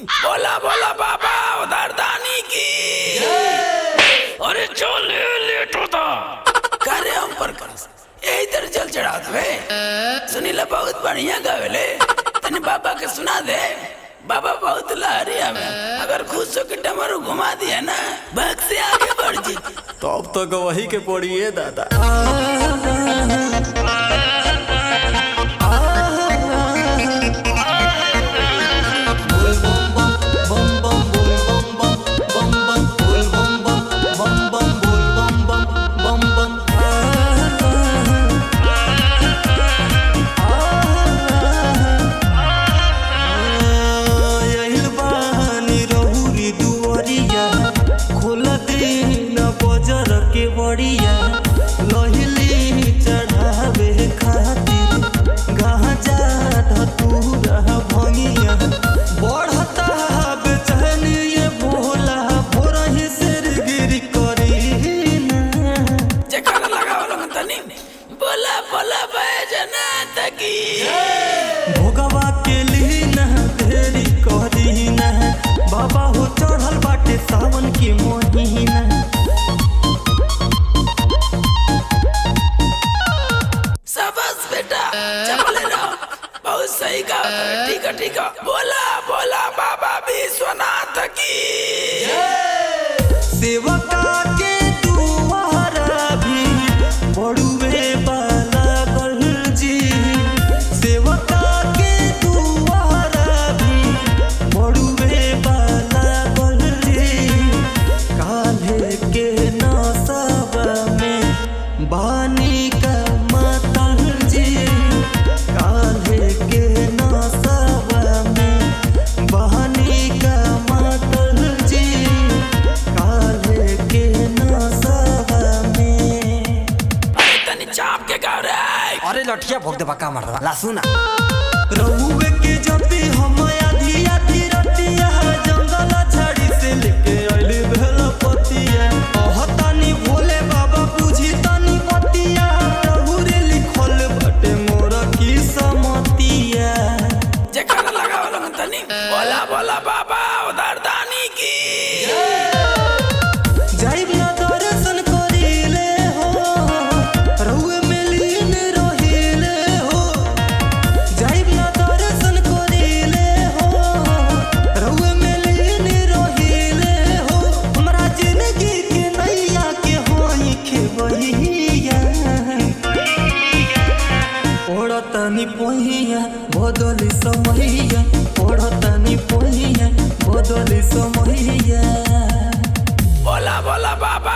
बोला बोला बाबा उधारदानी की। अरे चल लेट होता करे हम पर इधर जल चढ़ा दे। सुनीला बहुत बढ़िया गावेले, तने बाबा के सुना दे। बाबा बहुत लहरी हमें, अगर खुश हो के डमरू घुमा दिया ना भग से आगे बढ़ जी। तो अब तो गवाही के पड़िए दादा। बढ़िया लहिली चढ़ावे खातिर गांजा धतूरा भंगिया बढ़ता बेचैनी ये भोला भोरही सिर गिरी करी ना। जकर लगाओ लोग तनी बोला बोला बैजनाथ की। भोगवा के लीना देरी करी ना, बाबा हो चढ़ल बाटे सावन के महीना। बहुत सही कहा, ठीक है ठीक है। बोला बोला बाबा विश्वनाथ की। सेवका के दुआरा भी बड़ुए वाला गल जी, सेवका के दुआरा भी बड़ुए वाला गल जी। काल्हे के नसब में बानी का मतल जी, काल्हे के नसब में बहनी का मतल जी, काल्हे के नसब में। तनी चाप के गाँव रे। अरे लठिया भोग दे बका मर ला सुना। रहुए के जति हम आधी आधी रतिया जंगल झाड़ी से लेके आइली भेल पतिया। कहतानी भोले बाबा पूजी तनी बतिया, रहुरे लिखल बटे मोर की समतिया। जकर लगाओ लोग तनी बोला बोला बाबा उधारदानी की। जाइब ना दर्शन करिले हो, रहुए में लीन रहिले हो। जाइब ना दर्शन करिले हो, रहुए में लीन रहिले हो। हमरा जिंदगी के नैया के होई खेबहिया, ओढ़तनी पहिया बदली समैया, ओढ़तनी पहिया बदली समैया। बोला बोला बाबा